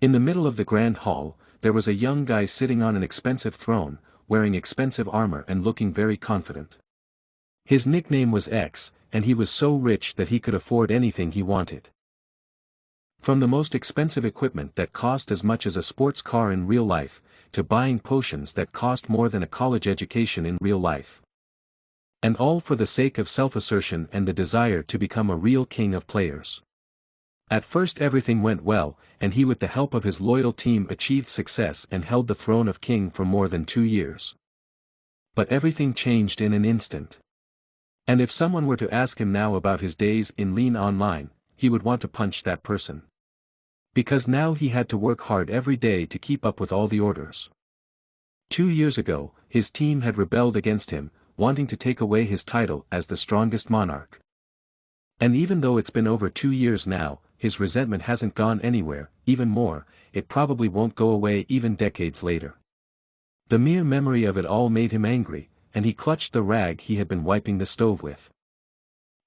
In the middle of the grand hall, there was a young guy sitting on an expensive throne, wearing expensive armor and looking very confident. His nickname was X, and he was so rich that he could afford anything he wanted. From the most expensive equipment that cost as much as a sports car in real life, to buying potions that cost more than a college education in real life. And all for the sake of self-assertion and the desire to become a real king of players. At first everything went well, and he with the help of his loyal team achieved success and held the throne of king for more than 2 years. But everything changed in an instant. And if someone were to ask him now about his days in Lean Online, he would want to punch that person. Because now he had to work hard every day to keep up with all the orders. 2 years ago, his team had rebelled against him, wanting to take away his title as the strongest monarch. And even though it's been over 2 years now, his resentment hasn't gone anywhere. Even more, it probably won't go away even decades later. The mere memory of it all made him angry, and he clutched the rag he had been wiping the stove with.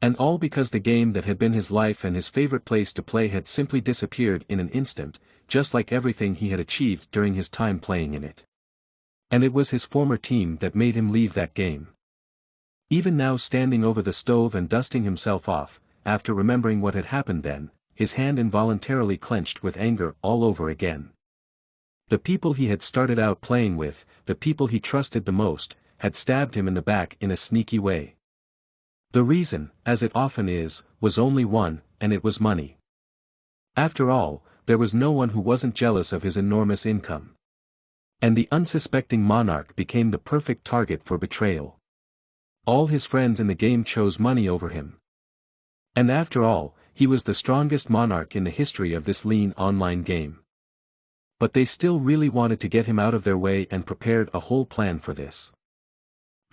And all because the game that had been his life and his favorite place to play had simply disappeared in an instant, just like everything he had achieved during his time playing in it. And it was his former team that made him leave that game. Even now standing over the stove and dusting himself off, after remembering what had happened then, his hand involuntarily clenched with anger all over again. The people he had started out playing with, the people he trusted the most, had stabbed him in the back in a sneaky way. The reason, as it often is, was only one, and it was money. After all, there was no one who wasn't jealous of his enormous income. And the unsuspecting monarch became the perfect target for betrayal. All his friends in the game chose money over him. And after all, he was the strongest monarch in the history of this Lean Online game. But they still really wanted to get him out of their way and prepared a whole plan for this.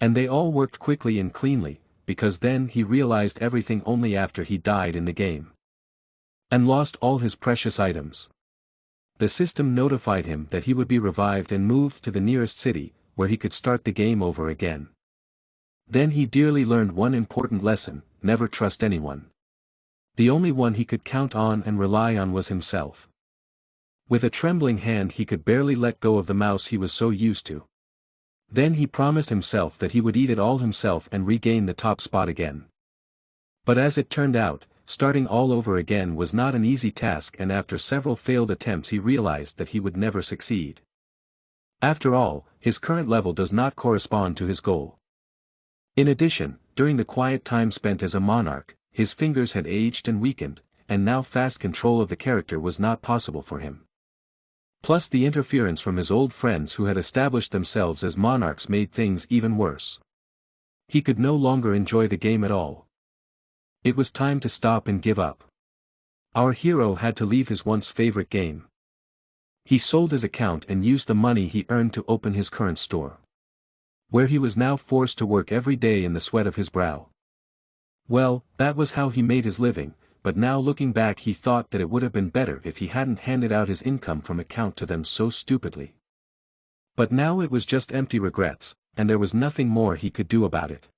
And they all worked quickly and cleanly, because then he realized everything only after he died in the game. And lost all his precious items. The system notified him that he would be revived and moved to the nearest city, where he could start the game over again. Then he dearly learned one important lesson: never trust anyone. The only one he could count on and rely on was himself. With a trembling hand he could barely let go of the mouse he was so used to. Then he promised himself that he would eat it all himself and regain the top spot again. But as it turned out, starting all over again was not an easy task, and after several failed attempts he realized that he would never succeed. After all, his current level does not correspond to his goal. In addition, during the quiet time spent as a monarch, his fingers had aged and weakened, and now fast control of the character was not possible for him. Plus the interference from his old friends who had established themselves as monarchs made things even worse. He could no longer enjoy the game at all. It was time to stop and give up. Our hero had to leave his once favorite game. He sold his account and used the money he earned to open his current store, where he was now forced to work every day in the sweat of his brow. Well, that was how he made his living, but now looking back he thought that it would have been better if he hadn't handed out his income from account to them so stupidly. But now it was just empty regrets, and there was nothing more he could do about it.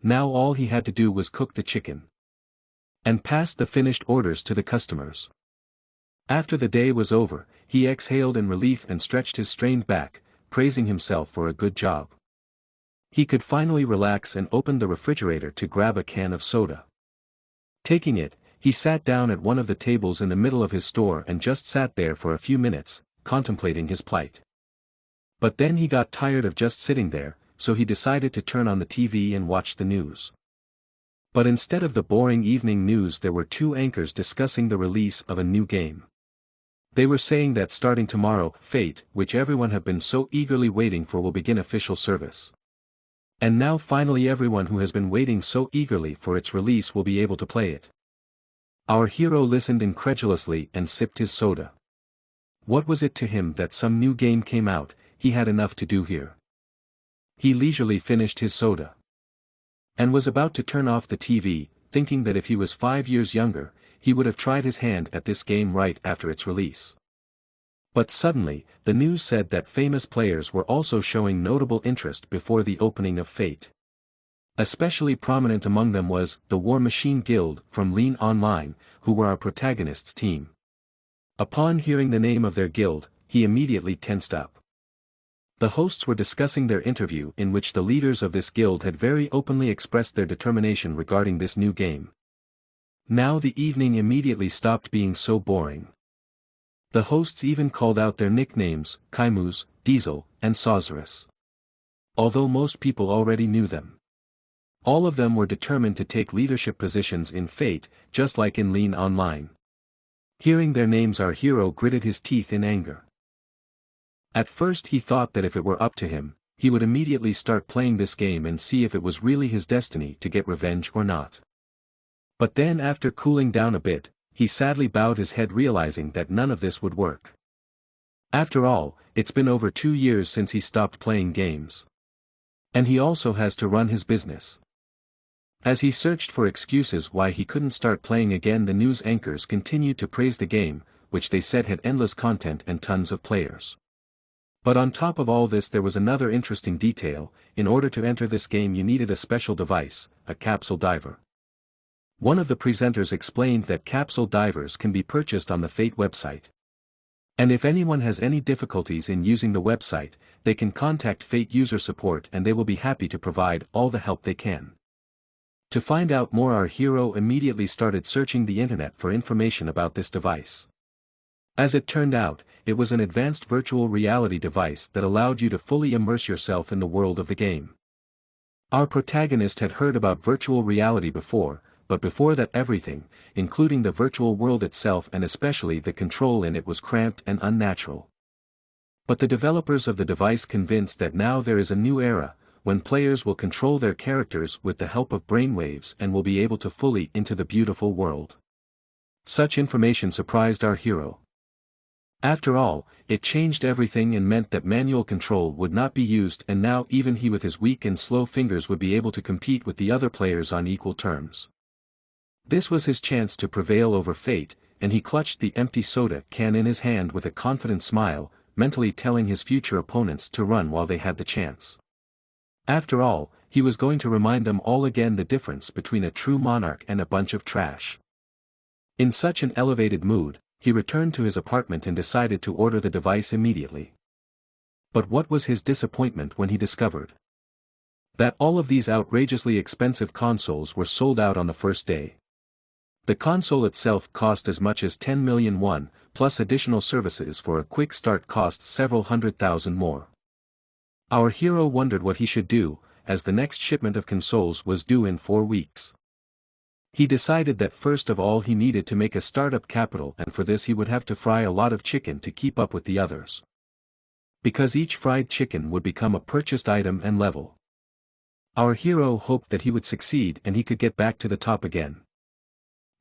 Now all he had to do was cook the chicken. And pass the finished orders to the customers. After the day was over, he exhaled in relief and stretched his strained back, praising himself for a good job. He could finally relax and opened the refrigerator to grab a can of soda. Taking it, he sat down at one of the tables in the middle of his store and just sat there for a few minutes, contemplating his plight. But then he got tired of just sitting there, so he decided to turn on the TV and watch the news. But instead of the boring evening news, there were 2 anchors discussing the release of a new game. They were saying that starting tomorrow, Fate, which everyone had been so eagerly waiting for, will begin official service. And now finally everyone who has been waiting so eagerly for its release will be able to play it. Our hero listened incredulously and sipped his soda. What was it to him that some new game came out? He had enough to do here. He leisurely finished his soda. And was about to turn off the TV, thinking that if he was 5 years younger, he would have tried his hand at this game right after its release. But suddenly, the news said that famous players were also showing notable interest before the opening of Fate. Especially prominent among them was the War Machine Guild from Lean Online, who were our protagonist's team. Upon hearing the name of their guild, he immediately tensed up. The hosts were discussing their interview in which the leaders of this guild had very openly expressed their determination regarding this new game. Now the evening immediately stopped being so boring. The hosts even called out their nicknames, Kaimus, Diesel, and Sorceress. Although most people already knew them. All of them were determined to take leadership positions in Fate, just like in Lean Online. Hearing their names, our hero gritted his teeth in anger. At first he thought that if it were up to him, he would immediately start playing this game and see if it was really his destiny to get revenge or not. But then after cooling down a bit, he sadly bowed his head realizing that none of this would work. After all, it's been over 2 years since he stopped playing games. And he also has to run his business. As he searched for excuses why he couldn't start playing again, the news anchors continued to praise the game, which they said had endless content and tons of players. But on top of all this there was another interesting detail: in order to enter this game you needed a special device, a capsule diver. One of the presenters explained that capsule divers can be purchased on the Fate website. And if anyone has any difficulties in using the website, they can contact Fate user support and they will be happy to provide all the help they can. To find out more, our hero immediately started searching the internet for information about this device. As it turned out, it was an advanced virtual reality device that allowed you to fully immerse yourself in the world of the game. Our protagonist had heard about virtual reality before, but before that everything, including the virtual world itself and especially the control in it, was cramped and unnatural. But the developers of the device convinced that now there is a new era, when players will control their characters with the help of brainwaves and will be able to fully into the beautiful world. Such information surprised our hero. After all, it changed everything and meant that manual control would not be used, and now even he with his weak and slow fingers would be able to compete with the other players on equal terms. This was his chance to prevail over Fate, and he clutched the empty soda can in his hand with a confident smile, mentally telling his future opponents to run while they had the chance. After all, he was going to remind them all again the difference between a true monarch and a bunch of trash. In such an elevated mood, he returned to his apartment and decided to order the device immediately. But what was his disappointment when he discovered that all of these outrageously expensive consoles were sold out on the first day. The console itself cost as much as 10 million won, plus additional services for a quick start cost several $100,000 more. Our hero wondered what he should do, as the next shipment of consoles was due in 4 weeks. He decided that first of all he needed to make a startup capital, and for this he would have to fry a lot of chicken to keep up with the others. Because each fried chicken would become a purchased item and level. Our hero hoped that he would succeed and he could get back to the top again.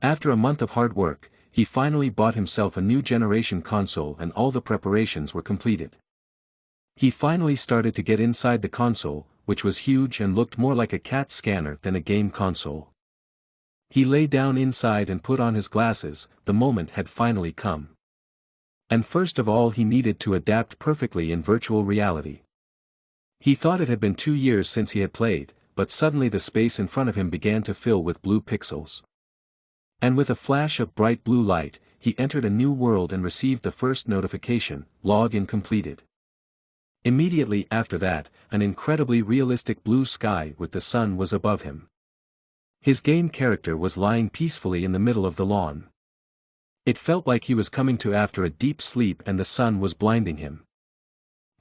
After a month of hard work, he finally bought himself a new generation console and all the preparations were completed. He finally started to get inside the console, which was huge and looked more like a CAT scanner than a game console. He lay down inside and put on his glasses. The moment had finally come. And first of all he needed to adapt perfectly in virtual reality. He thought it had been 2 years since he had played, but suddenly the space in front of him began to fill with blue pixels. And with a flash of bright blue light, he entered a new world and received the first notification: login completed. Immediately after that, an incredibly realistic blue sky with the sun was above him. His game character was lying peacefully in the middle of the lawn. It felt like he was coming to after a deep sleep and the sun was blinding him.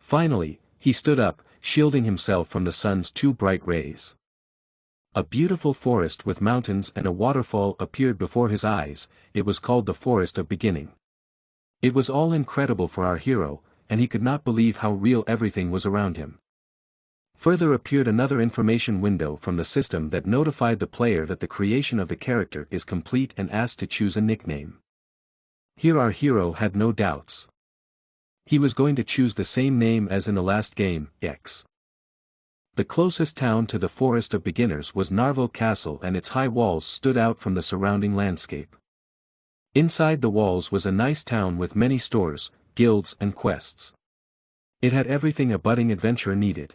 Finally, he stood up, shielding himself from the sun's too bright rays. A beautiful forest with mountains and a waterfall appeared before his eyes. It was called the Forest of Beginning. It was all incredible for our hero, and he could not believe how real everything was around him. Further appeared another information window from the system that notified the player that the creation of the character is complete and asked to choose a nickname. Here our hero had no doubts. He was going to choose the same name as in the last game, X. The closest town to the Forest of Beginners was Narvel Castle, and its high walls stood out from the surrounding landscape. Inside the walls was a nice town with many stores, guilds and quests. It had everything a budding adventurer needed.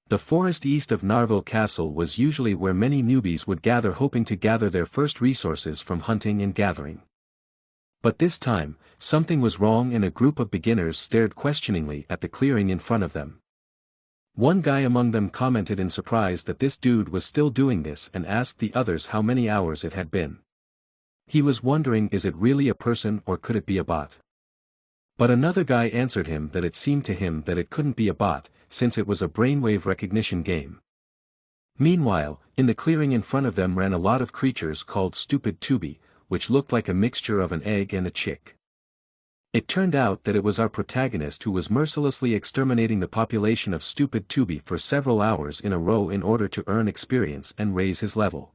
The forest east of Narvel Castle was usually where many newbies would gather, hoping to gather their first resources from hunting and gathering. But this time, something was wrong and a group of beginners stared questioningly at the clearing in front of them. One guy among them commented in surprise that this dude was still doing this and asked the others how many hours it had been. He was wondering, is it really a person or could it be a bot? But another guy answered him that it seemed to him that it couldn't be a bot, since it was a brainwave recognition game. Meanwhile, in the clearing in front of them ran a lot of creatures called stupid tubi, which looked like a mixture of an egg and a chick. It turned out that it was our protagonist who was mercilessly exterminating the population of stupid tubi for several hours in a row in order to earn experience and raise his level.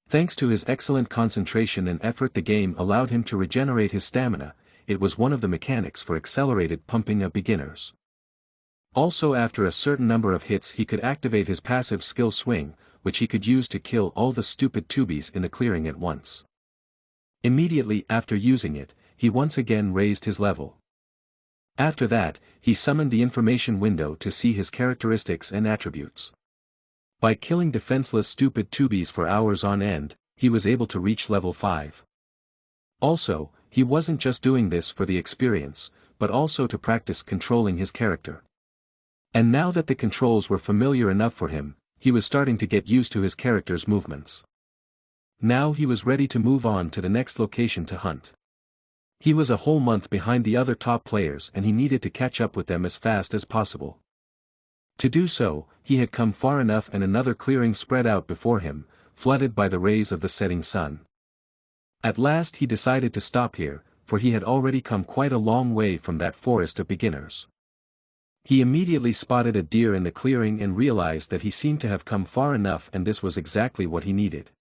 Thanks to his excellent concentration and effort, the game allowed him to regenerate his stamina. It was one of the mechanics for accelerated pumping of beginners. Also, after a certain number of hits he could activate his passive skill swing, which he could use to kill all the stupid tubis in the clearing at once. Immediately after using it, he once again raised his level. After that, he summoned the information window to see his characteristics and attributes. By killing defenseless stupid tubis for hours on end, he was able to reach level 5. Also, he wasn't just doing this for the experience, but also to practice controlling his character. And now that the controls were familiar enough for him, he was starting to get used to his character's movements. Now he was ready to move on to the next location to hunt. He was a whole month behind the other top players and he needed to catch up with them as fast as possible. To do so, he had come far enough and another clearing spread out before him, flooded by the rays of the setting sun. At last he decided to stop here, for he had already come quite a long way from that forest of beginners. He immediately spotted a deer in the clearing and realized that he seemed to have come far enough, and this was exactly what he needed.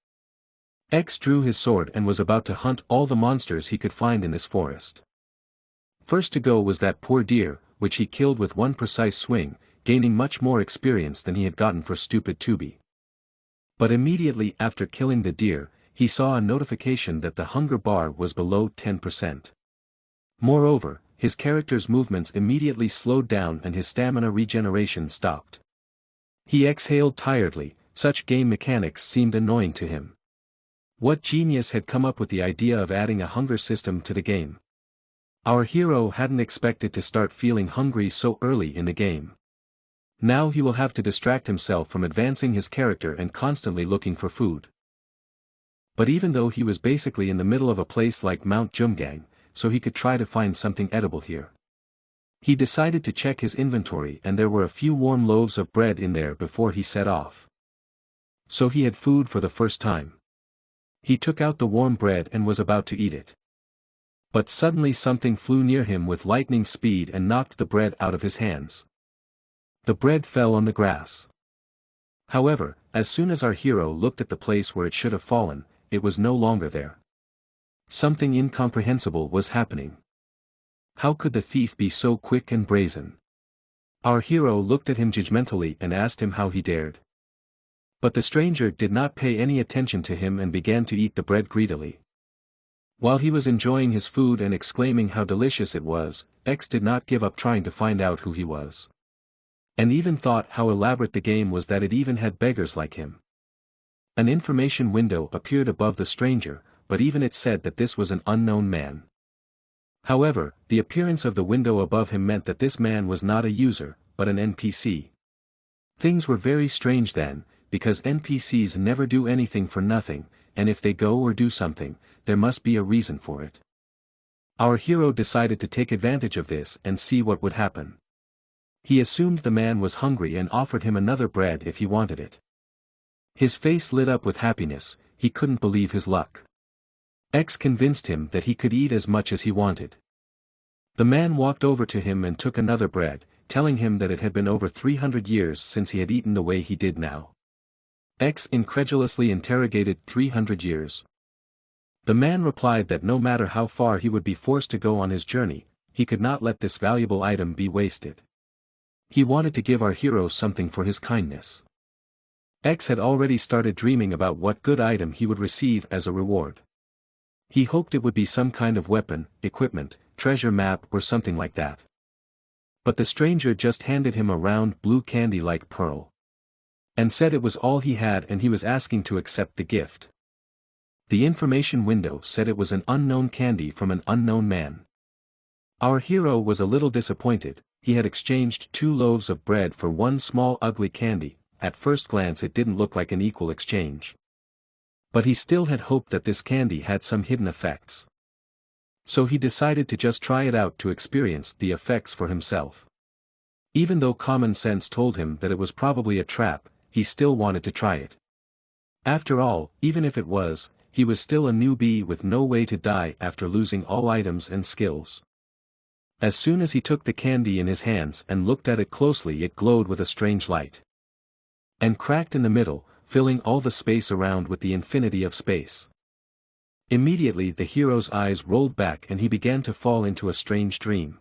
X drew his sword and was about to hunt all the monsters he could find in this forest. First to go was that poor deer, which he killed with one precise swing, gaining much more experience than he had gotten for stupid tubi. But immediately after killing the deer, he saw a notification that the hunger bar was below 10%. Moreover, his character's movements immediately slowed down and his stamina regeneration stopped. He exhaled tiredly. Such game mechanics seemed annoying to him. What genius had come up with the idea of adding a hunger system to the game? Our hero hadn't expected to start feeling hungry so early in the game. Now he will have to distract himself from advancing his character and constantly looking for food. But even though he was basically in the middle of a place like Mount Jumgang, so he could try to find something edible here. He decided to check his inventory and there were a few warm loaves of bread in there before he set off. So he had food for the first time. He took out the warm bread and was about to eat it. But suddenly something flew near him with lightning speed and knocked the bread out of his hands. The bread fell on the grass. However, as soon as our hero looked at the place where it should have fallen, it was no longer there. Something incomprehensible was happening. How could the thief be so quick and brazen? Our hero looked at him judgmentally and asked him how he dared. But the stranger did not pay any attention to him and began to eat the bread greedily. While he was enjoying his food and exclaiming how delicious it was, X did not give up trying to find out who he was. And even thought how elaborate the game was that it even had beggars like him. An information window appeared above the stranger, but even it said that this was an unknown man. However, the appearance of the window above him meant that this man was not a user, but an NPC. Things were very strange then, because NPCs never do anything for nothing, and if they go or do something, there must be a reason for it. Our hero decided to take advantage of this and see what would happen. He assumed the man was hungry and offered him another bread if he wanted it. His face lit up with happiness, he couldn't believe his luck. X convinced him that he could eat as much as he wanted. The man walked over to him and took another bread, telling him that it had been over 300 years since he had eaten the way he did now. X incredulously interrogated 300 years. The man replied that no matter how far he would be forced to go on his journey, he could not let this valuable item be wasted. He wanted to give our hero something for his kindness. X had already started dreaming about what good item he would receive as a reward. He hoped it would be some kind of weapon, equipment, treasure map or something like that. But the stranger just handed him a round blue candy like pearl. And said it was all he had and he was asking to accept the gift. The information window said it was an unknown candy from an unknown man. Our hero was a little disappointed. He had exchanged 2 loaves of bread for 1 small ugly candy. At first glance it didn't look like an equal exchange. But he still had hoped that this candy had some hidden effects. So he decided to just try it out to experience the effects for himself. Even though common sense told him that it was probably a trap, he still wanted to try it. After all, even if it was, he was still a newbie with no way to die after losing all items and skills. As soon as he took the candy in his hands and looked at it closely, it glowed with a strange light. And cracked in the middle, filling all the space around with the infinity of space. Immediately the hero's eyes rolled back and he began to fall into a strange dream.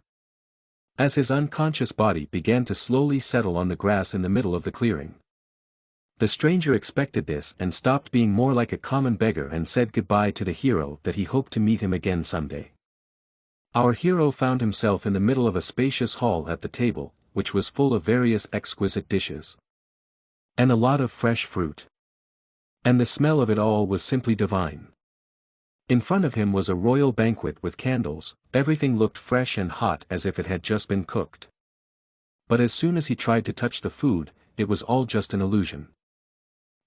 As his unconscious body began to slowly settle on the grass in the middle of the clearing. The stranger expected this and stopped being more like a common beggar and said goodbye to the hero that he hoped to meet him again someday. Our hero found himself in the middle of a spacious hall at the table, which was full of various exquisite dishes. And a lot of fresh fruit. And the smell of it all was simply divine. In front of him was a royal banquet with candles, everything looked fresh and hot as if it had just been cooked. But as soon as he tried to touch the food, it was all just an illusion.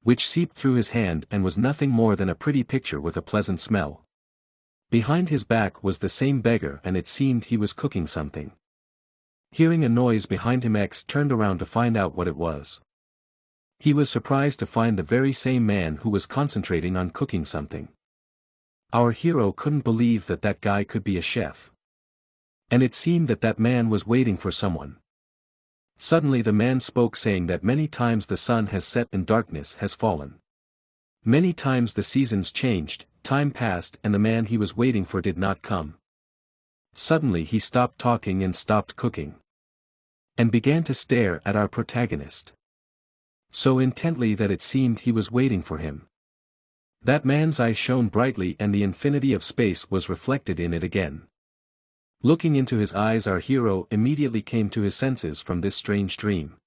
Which seeped through his hand and was nothing more than a pretty picture with a pleasant smell. Behind his back was the same beggar and it seemed he was cooking something. Hearing a noise behind him, X turned around to find out what it was. He was surprised to find the very same man who was concentrating on cooking something. Our hero couldn't believe that that guy could be a chef. And it seemed that that man was waiting for someone. Suddenly the man spoke, saying that many times the sun has set and darkness has fallen. Many times the seasons changed, time passed and the man he was waiting for did not come. Suddenly he stopped talking and stopped cooking. And began to stare at our protagonist. So intently that it seemed he was waiting for him. That man's eyes shone brightly and the infinity of space was reflected in it again. Looking into his eyes, our hero immediately came to his senses from this strange dream.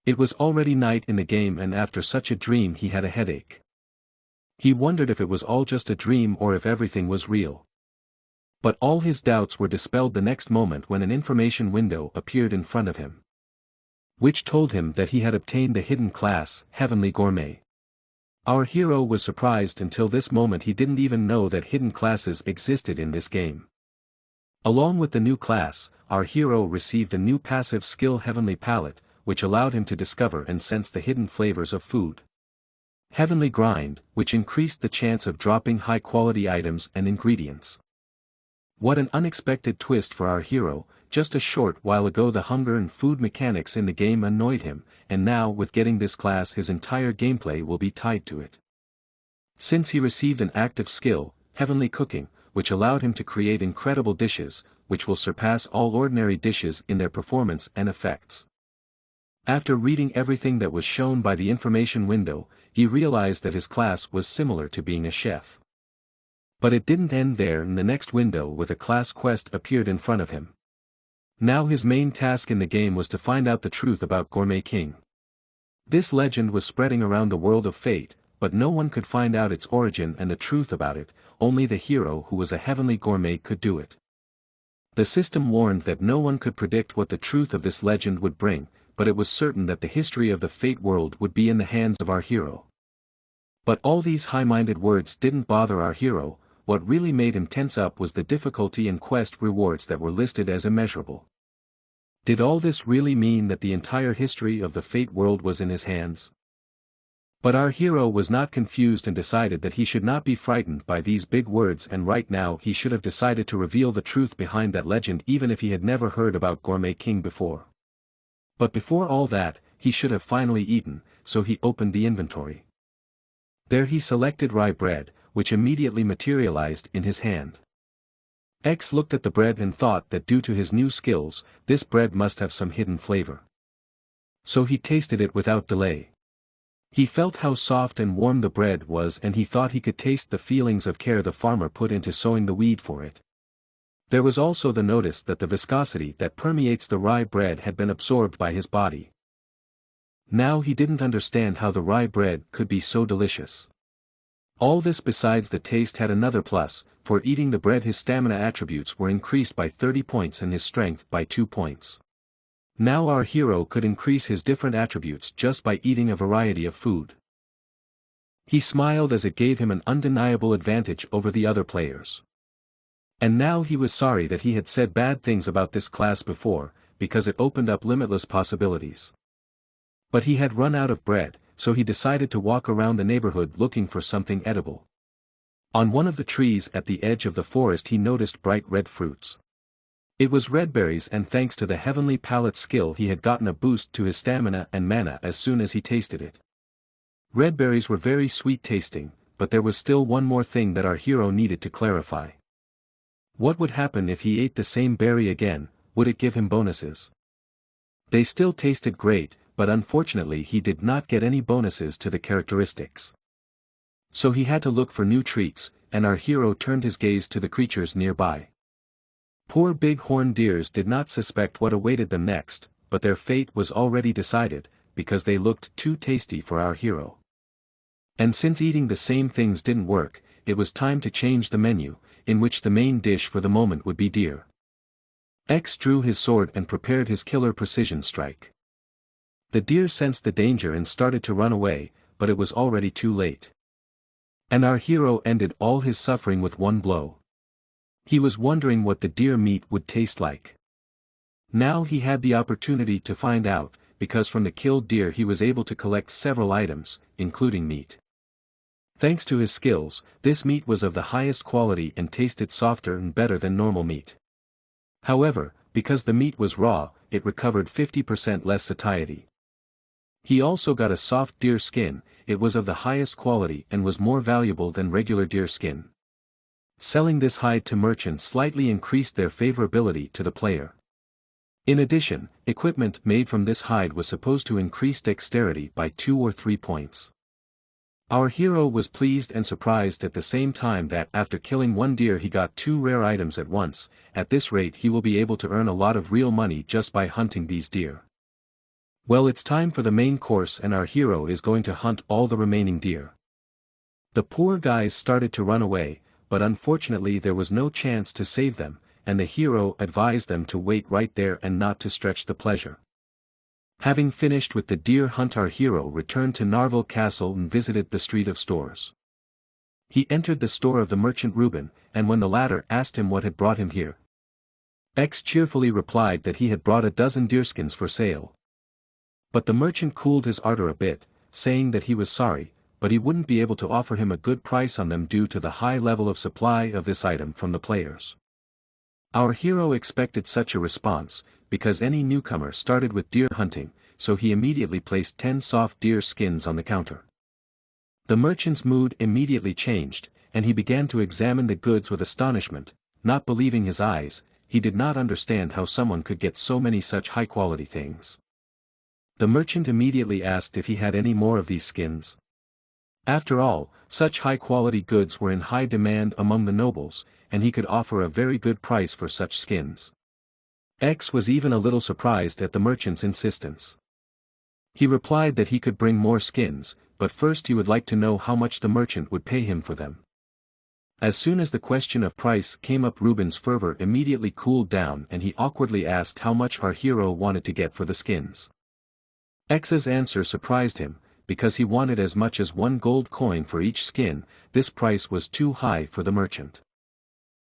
It was already night in the game and after such a dream he had a headache. He wondered if it was all just a dream or if everything was real. But all his doubts were dispelled the next moment when an information window appeared in front of him. Which told him that he had obtained the hidden class, Heavenly Gourmet. Our hero was surprised. Until this moment he didn't even know that hidden classes existed in this game. Along with the new class, our hero received a new passive skill, Heavenly Palate, which allowed him to discover and sense the hidden flavors of food. Heavenly Grind, which increased the chance of dropping high-quality items and ingredients. What an unexpected twist for our hero. Just a short while ago the hunger and food mechanics in the game annoyed him, and now with getting this class his entire gameplay will be tied to it. Since he received an active skill, Heavenly Cooking, which allowed him to create incredible dishes, which will surpass all ordinary dishes in their performance and effects. After reading everything that was shown by the information window, he realized that his class was similar to being a chef. But it didn't end there. In the next window with a class quest appeared in front of him. Now his main task in the game was to find out the truth about Gourmet King. This legend was spreading around the world of Fate, but no one could find out its origin and the truth about it. Only the hero who was a Heavenly Gourmet could do it. The system warned that no one could predict what the truth of this legend would bring, but it was certain that the history of the Fate world would be in the hands of our hero. But all these high-minded words didn't bother our hero. What really made him tense up was the difficulty and quest rewards that were listed as immeasurable. Did all this really mean that the entire history of the Fate world was in his hands? But our hero was not confused and decided that he should not be frightened by these big words, and right now he should have decided to reveal the truth behind that legend even if he had never heard about Gourmet King before. But before all that, he should have finally eaten, so he opened the inventory. There he selected rye bread, which immediately materialized in his hand. X looked at the bread and thought that due to his new skills, this bread must have some hidden flavor. So he tasted it without delay. He felt how soft and warm the bread was and he thought he could taste the feelings of care the farmer put into sowing the weed for it. There was also the notice that the viscosity that permeates the rye bread had been absorbed by his body. Now he didn't understand how the rye bread could be so delicious. All this besides the taste had another plus, for eating the bread his stamina attributes were increased by 30 points and his strength by 2 points. Now our hero could increase his different attributes just by eating a variety of food. He smiled as it gave him an undeniable advantage over the other players. And now he was sorry that he had said bad things about this class before, because it opened up limitless possibilities. But he had run out of bread, so he decided to walk around the neighborhood looking for something edible. On one of the trees at the edge of the forest he noticed bright red fruits. It was red berries, and thanks to the heavenly palate skill he had gotten a boost to his stamina and mana as soon as he tasted it. Red berries were very sweet tasting, but there was still one more thing that our hero needed to clarify. What would happen if he ate the same berry again? Would it give him bonuses? They still tasted great, but unfortunately he did not get any bonuses to the characteristics. So he had to look for new treats, and our hero turned his gaze to the creatures nearby. Poor big-horned deers did not suspect what awaited them next, but their fate was already decided, because they looked too tasty for our hero. And since eating the same things didn't work, it was time to change the menu, in which the main dish for the moment would be deer. X drew his sword and prepared his killer precision strike. The deer sensed the danger and started to run away, but it was already too late. And our hero ended all his suffering with one blow. He was wondering what the deer meat would taste like. Now he had the opportunity to find out, because from the killed deer he was able to collect several items, including meat. Thanks to his skills, this meat was of the highest quality and tasted softer and better than normal meat. However, because the meat was raw, it recovered 50% less satiety. He also got a soft deer skin. It was of the highest quality and was more valuable than regular deer skin. Selling this hide to merchants slightly increased their favorability to the player. In addition, equipment made from this hide was supposed to increase dexterity by 2 or 3 points. Our hero was pleased and surprised at the same time that after killing one deer he got 2 rare items at once. At this rate he will be able to earn a lot of real money just by hunting these deer. Well, it's time for the main course and our hero is going to hunt all the remaining deer. The poor guys started to run away, but unfortunately there was no chance to save them, and the hero advised them to wait right there and not to stretch the pleasure. Having finished with the deer hunt, our hero returned to Narvel Castle and visited the street of stores. He entered the store of the merchant Reuben, and when the latter asked him what had brought him here, X cheerfully replied that he had brought a dozen deerskins for sale. But the merchant cooled his ardor a bit, saying that he was sorry, but he wouldn't be able to offer him a good price on them due to the high level of supply of this item from the players. Our hero expected such a response, because any newcomer started with deer hunting, so he immediately placed 10 soft deer skins on the counter. The merchant's mood immediately changed, and he began to examine the goods with astonishment, not believing his eyes. He did not understand how someone could get so many such high-quality things. The merchant immediately asked if he had any more of these skins. After all, such high-quality goods were in high demand among the nobles, and he could offer a very good price for such skins. X was even a little surprised at the merchant's insistence. He replied that he could bring more skins, but first he would like to know how much the merchant would pay him for them. As soon as the question of price came up, Reuben's fervor immediately cooled down and he awkwardly asked how much our hero wanted to get for the skins. X's answer surprised him, because he wanted as much as 1 gold coin for each skin. This price was too high for the merchant.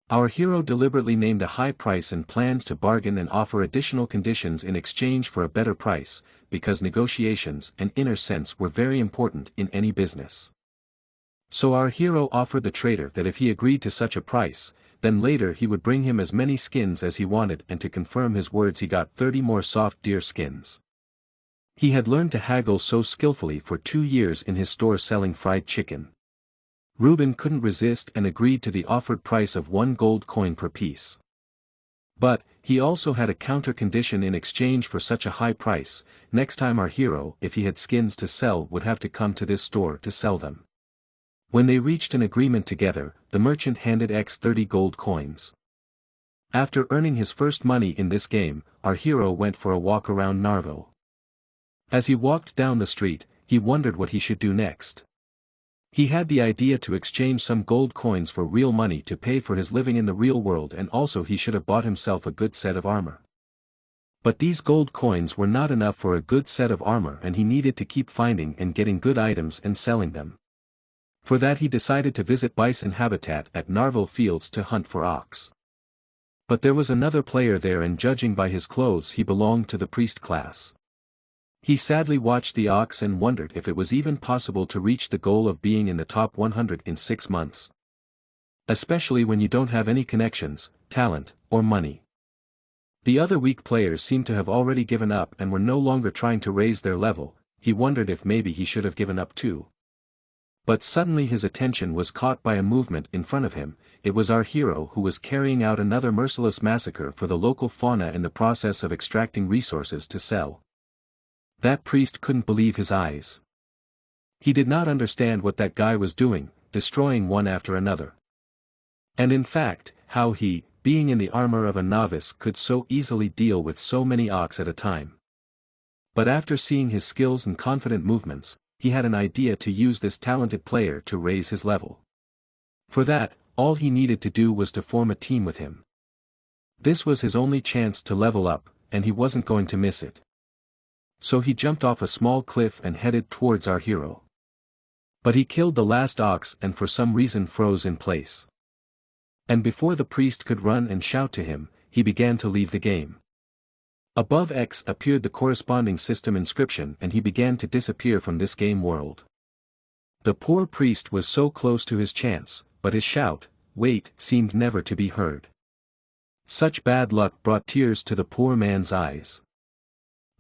Our hero deliberately named a high price and planned to bargain and offer additional conditions in exchange for a better price, because negotiations and inner sense were very important in any business. So our hero offered the trader that if he agreed to such a price, then later he would bring him as many skins as he wanted, and to confirm his words he got 30 more soft deer skins. He had learned to haggle so skillfully for 2 years in his store selling fried chicken. Reuben couldn't resist and agreed to the offered price of 1 gold coin per piece. But, he also had a counter condition in exchange for such a high price. Next time our hero, if he had skins to sell, would have to come to this store to sell them. When they reached an agreement together, the merchant handed X 30 gold coins. After earning his first money in this game, our hero went for a walk around Narvel. As he walked down the street, he wondered what he should do next. He had the idea to exchange some gold coins for real money to pay for his living in the real world, and also he should have bought himself a good set of armor. But these gold coins were not enough for a good set of armor, and he needed to keep finding and getting good items and selling them. For that he decided to visit bison habitat at Narville Fields to hunt for ox. But there was another player there, and judging by his clothes he belonged to the priest class. He sadly watched the ox and wondered if it was even possible to reach the goal of being in the top 100 in 6 months. Especially when you don't have any connections, talent, or money. The other weak players seemed to have already given up and were no longer trying to raise their level. He wondered if maybe he should have given up too. But suddenly his attention was caught by a movement in front of him. It was our hero who was carrying out another merciless massacre for the local fauna in the process of extracting resources to sell. That priest couldn't believe his eyes. He did not understand what that guy was doing, destroying one after another. And in fact, how he, being in the armor of a novice, could so easily deal with so many ox at a time. But after seeing his skills and confident movements, he had an idea to use this talented player to raise his level. For that, all he needed to do was to form a team with him. This was his only chance to level up, and he wasn't going to miss it. So he jumped off a small cliff and headed towards our hero. But he killed the last ox and for some reason froze in place. And before the priest could run and shout to him, he began to leave the game. Above X appeared the corresponding system inscription, and he began to disappear from this game world. The poor priest was so close to his chance, but his shout, "Wait," seemed never to be heard. Such bad luck brought tears to the poor man's eyes.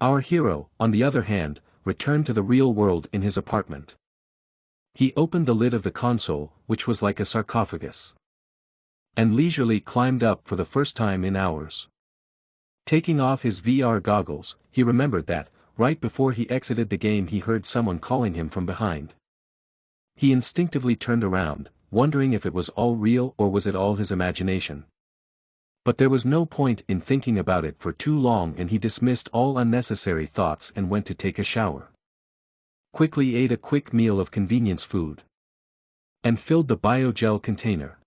Our hero, on the other hand, returned to the real world in his apartment. He opened the lid of the console, which was like a sarcophagus, and leisurely climbed up for the first time in hours. Taking off his VR goggles, he remembered that, right before he exited the game, he heard someone calling him from behind. He instinctively turned around, wondering if it was all real or was it all his imagination. But there was no point in thinking about it for too long, and he dismissed all unnecessary thoughts and went to take a shower. Quickly ate a quick meal of convenience food. And filled the biogel container.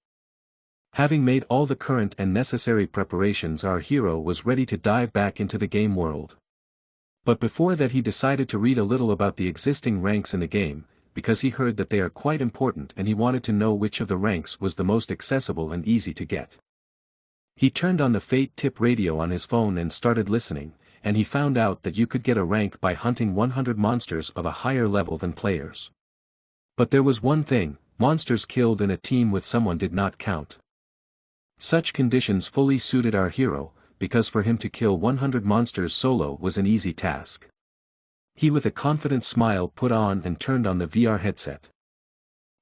Having made all the current and necessary preparations, our hero was ready to dive back into the game world. But before that he decided to read a little about the existing ranks in the game, because he heard that they are quite important and he wanted to know which of the ranks was the most accessible and easy to get. He turned on the Fate Tip radio on his phone and started listening, and he found out that you could get a rank by hunting 100 monsters of a higher level than players. But there was one thing: monsters killed in a team with someone did not count. Such conditions fully suited our hero, because for him to kill 100 monsters solo was an easy task. He with a confident smile put on and turned on the VR headset.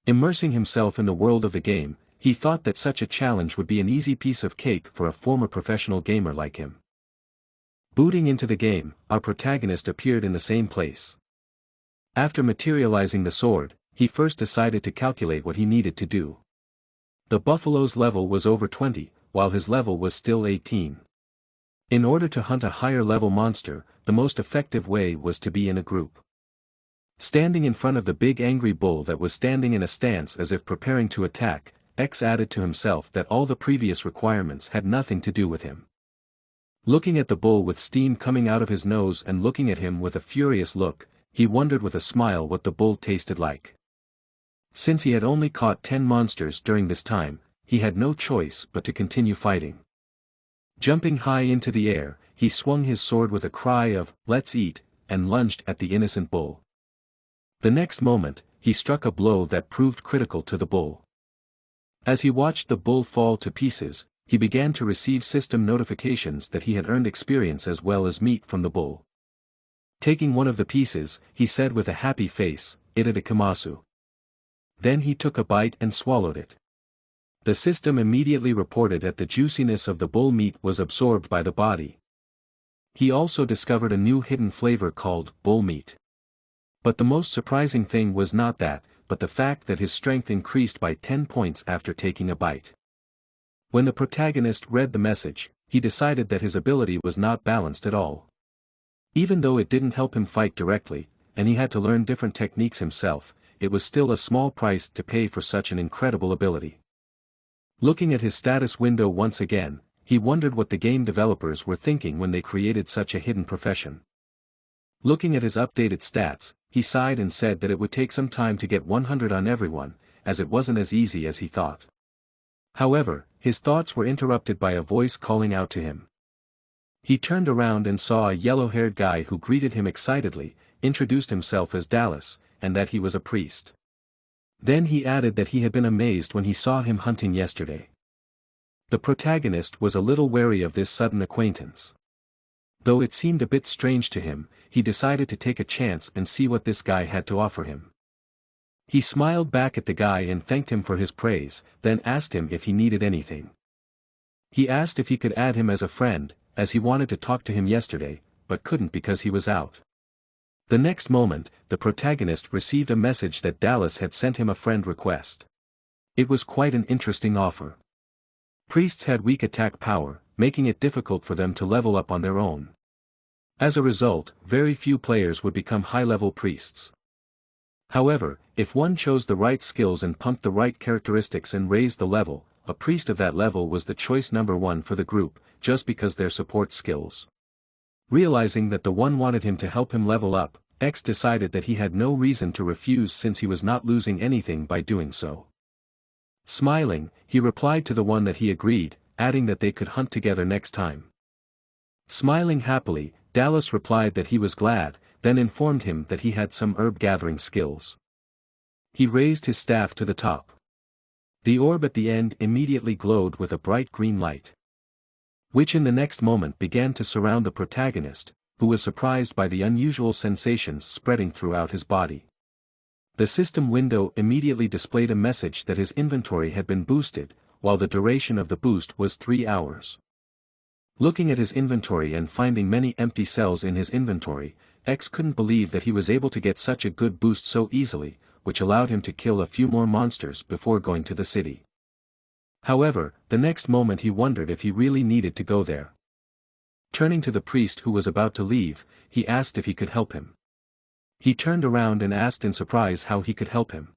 Immersing himself in the world of the game, he thought that such a challenge would be an easy piece of cake for a former professional gamer like him. Booting into the game, our protagonist appeared in the same place. After materializing the sword, he first decided to calculate what he needed to do. The buffalo's level was over 20, while his level was still 18. In order to hunt a higher level monster, the most effective way was to be in a group. Standing in front of the big angry bull that was standing in a stance as if preparing to attack, X added to himself that all the previous requirements had nothing to do with him. Looking at the bull with steam coming out of his nose and looking at him with a furious look, he wondered with a smile what the bull tasted like. Since he had only caught 10 monsters during this time, he had no choice but to continue fighting. Jumping high into the air, he swung his sword with a cry of, "Let's eat," and lunged at the innocent bull. The next moment, he struck a blow that proved critical to the bull. As he watched the bull fall to pieces, he began to receive system notifications that he had earned experience as well as meat from the bull. Taking one of the pieces, he said with a happy face, "Itadakimasu." Then he took a bite and swallowed it. The system immediately reported that the juiciness of the bull meat was absorbed by the body. He also discovered a new hidden flavor called bull meat. But the most surprising thing was not that, but the fact that his strength increased by 10 points after taking a bite. When the protagonist read the message, he decided that his ability was not balanced at all. Even though it didn't help him fight directly, and he had to learn different techniques himself, it was still a small price to pay for such an incredible ability. Looking at his status window once again, he wondered what the game developers were thinking when they created such a hidden profession. Looking at his updated stats, he sighed and said that it would take some time to get 100 on everyone, as it wasn't as easy as he thought. However, his thoughts were interrupted by a voice calling out to him. He turned around and saw a yellow-haired guy who greeted him excitedly, introduced himself as Dallas, and that he was a priest. Then he added that he had been amazed when he saw him hunting yesterday. The protagonist was a little wary of this sudden acquaintance. Though it seemed a bit strange to him, he decided to take a chance and see what this guy had to offer him. He smiled back at the guy and thanked him for his praise, then asked him if he needed anything. He asked if he could add him as a friend, as he wanted to talk to him yesterday, but couldn't because he was out. The next moment, the protagonist received a message that Dallas had sent him a friend request. It was quite an interesting offer. Priests had weak attack power, making it difficult for them to level up on their own. As a result, very few players would become high-level priests. However, if one chose the right skills and pumped the right characteristics and raised the level, a priest of that level was the choice number one for the group, just because their support skills. Realizing that the one wanted him to help him level up, X decided that he had no reason to refuse since he was not losing anything by doing so. Smiling, he replied to the one that he agreed, adding that they could hunt together next time. Smiling happily, Dallas replied that he was glad, then informed him that he had some herb-gathering skills. He raised his staff to the top. The orb at the end immediately glowed with a bright green light, which in the next moment began to surround the protagonist, who was surprised by the unusual sensations spreading throughout his body. The system window immediately displayed a message that his inventory had been boosted, while the duration of the boost was 3 hours. Looking at his inventory and finding many empty cells in his inventory, X couldn't believe that he was able to get such a good boost so easily, which allowed him to kill a few more monsters before going to the city. However, the next moment he wondered if he really needed to go there. Turning to the priest who was about to leave, he asked if he could help him. He turned around and asked in surprise how he could help him.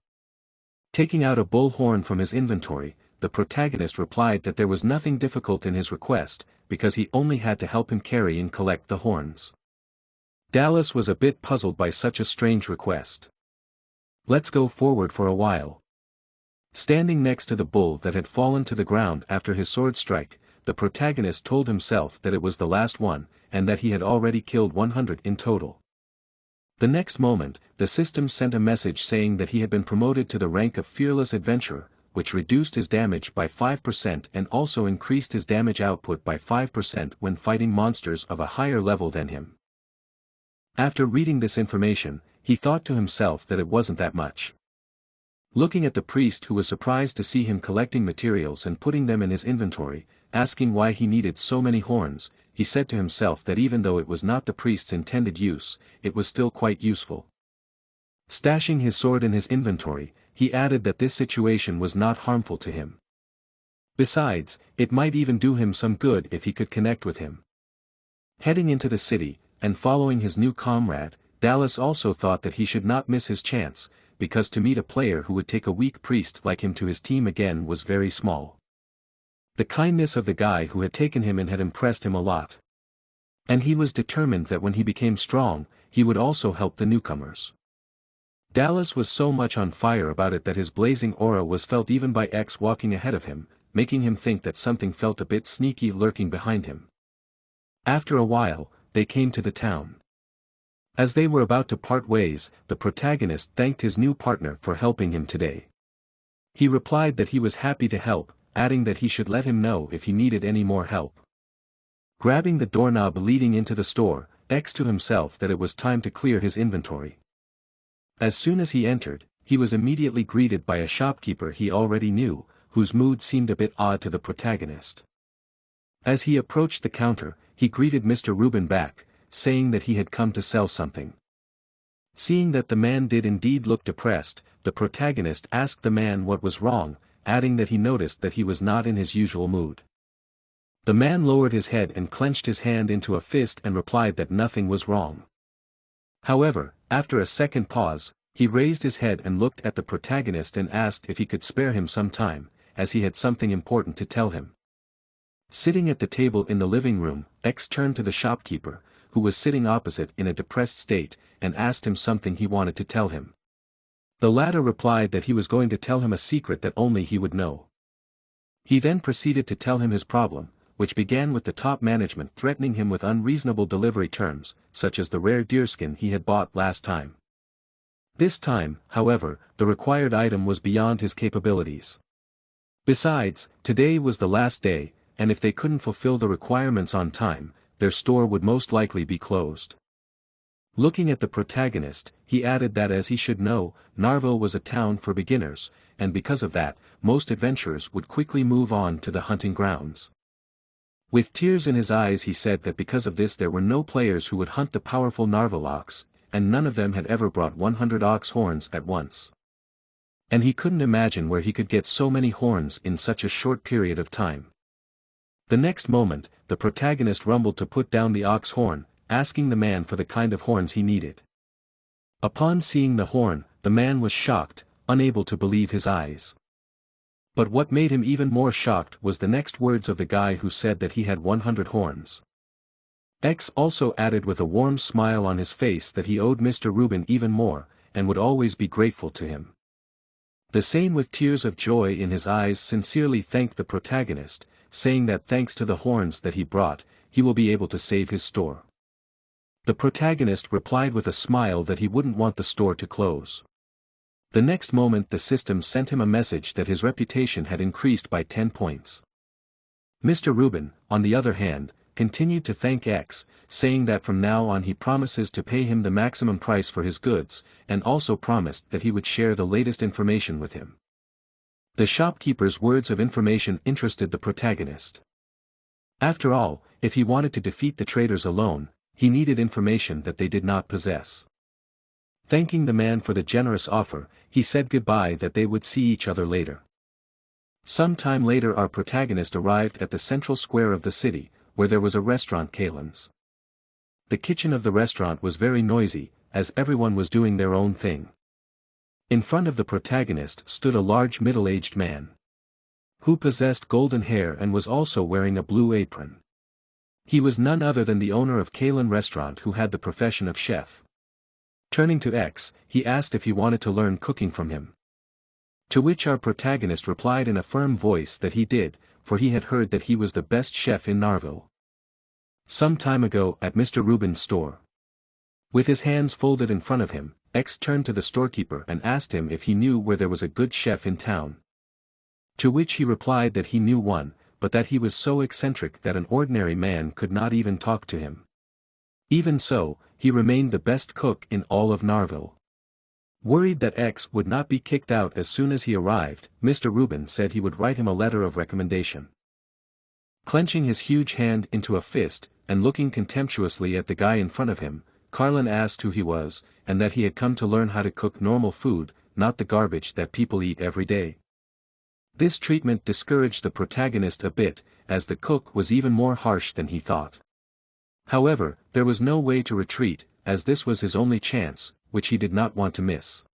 Taking out a bull horn from his inventory, the protagonist replied that there was nothing difficult in his request, because he only had to help him carry and collect the horns. Dallas was a bit puzzled by such a strange request. Let's go forward for a while. Standing next to the bull that had fallen to the ground after his sword strike, the protagonist told himself that it was the last one, and that he had already killed 100 in total. The next moment, the system sent a message saying that he had been promoted to the rank of Fearless Adventurer, which reduced his damage by 5% and also increased his damage output by 5% when fighting monsters of a higher level than him. After reading this information, he thought to himself that it wasn't that much. Looking at the priest who was surprised to see him collecting materials and putting them in his inventory, asking why he needed so many horns, he said to himself that even though it was not the priest's intended use, it was still quite useful. Stashing his sword in his inventory, he added that this situation was not harmful to him. Besides, it might even do him some good if he could connect with him. Heading into the city, and following his new comrade, Dallas also thought that he should not miss his chance, because to meet a player who would take a weak priest like him to his team again was very small. The kindness of the guy who had taken him in had impressed him a lot. And he was determined that when he became strong, he would also help the newcomers. Dallas was so much on fire about it that his blazing aura was felt even by X walking ahead of him, making him think that something felt a bit sneaky lurking behind him. After a while, they came to the town. As they were about to part ways, the protagonist thanked his new partner for helping him today. He replied that he was happy to help, adding that he should let him know if he needed any more help. Grabbing the doorknob leading into the store, X to himself that it was time to clear his inventory. As soon as he entered, he was immediately greeted by a shopkeeper he already knew, whose mood seemed a bit odd to the protagonist. As he approached the counter, he greeted Mr. Rubin back, saying that he had come to sell something. Seeing that the man did indeed look depressed, the protagonist asked the man what was wrong, adding that he noticed that he was not in his usual mood. The man lowered his head and clenched his hand into a fist and replied that nothing was wrong. However, after a second pause, He raised his head and looked at the protagonist and asked if he could spare him some time, as he had something important to tell him. Sitting at the table in the living room, X turned to the shopkeeper, who was sitting opposite in a depressed state, and asked him something he wanted to tell him. The latter replied that he was going to tell him a secret that only he would know. He then proceeded to tell him his problem, which began with the top management threatening him with unreasonable delivery terms, such as the rare deerskin he had bought last time. This time, however, the required item was beyond his capabilities. Besides, today was the last day, and if they couldn't fulfill the requirements on time, their store would most likely be closed. Looking at the protagonist, he added that as he should know, Narville was a town for beginners, and because of that, most adventurers would quickly move on to the hunting grounds. With tears in his eyes he said that because of this there were no players who would hunt the powerful Narville ox, and none of them had ever brought 100 ox horns at once. And he couldn't imagine where he could get so many horns in such a short period of time. The next moment, the protagonist rumbled to put down the ox horn, asking the man for the kind of horns he needed. Upon seeing the horn, the man was shocked, unable to believe his eyes. But what made him even more shocked was the next words of the guy who said that he had 100 horns. X also added with a warm smile on his face that he owed Mr. Rubin even more, and would always be grateful to him. The same with tears of joy in his eyes sincerely thanked the protagonist, saying that thanks to the horns that he brought, he will be able to save his store. The protagonist replied with a smile that he wouldn't want the store to close. The next moment the system sent him a message that his reputation had increased by 10 points. Mr. Rubin, on the other hand, continued to thank X, saying that from now on he promises to pay him the maximum price for his goods, and also promised that he would share the latest information with him. The shopkeeper's words of information interested the protagonist. After all, if he wanted to defeat the traders alone, he needed information that they did not possess. Thanking the man for the generous offer, he said goodbye that they would see each other later. Some time later our protagonist arrived at the central square of the city, where there was a restaurant Kalen's. The kitchen of the restaurant was very noisy, as everyone was doing their own thing. In front of the protagonist stood a large middle-aged man, who possessed golden hair and was also wearing a blue apron. He was none other than the owner of Kalen Restaurant who had the profession of chef. Turning to X, he asked if he wanted to learn cooking from him. To which our protagonist replied in a firm voice that he did, for he had heard that he was the best chef in Narville. Some time ago at Mr. Rubin's store. With his hands folded in front of him, X turned to the storekeeper and asked him if he knew where there was a good chef in town. To which he replied that he knew one, but that he was so eccentric that an ordinary man could not even talk to him. Even so, he remained the best cook in all of Narville. Worried that X would not be kicked out as soon as he arrived, Mr. Rubin said he would write him a letter of recommendation. Clenching his huge hand into a fist, and looking contemptuously at the guy in front of him, Carlin asked who he was, and that he had come to learn how to cook normal food, not the garbage that people eat every day. This treatment discouraged the protagonist a bit, as the cook was even more harsh than he thought. However, there was no way to retreat, as this was his only chance, which he did not want to miss.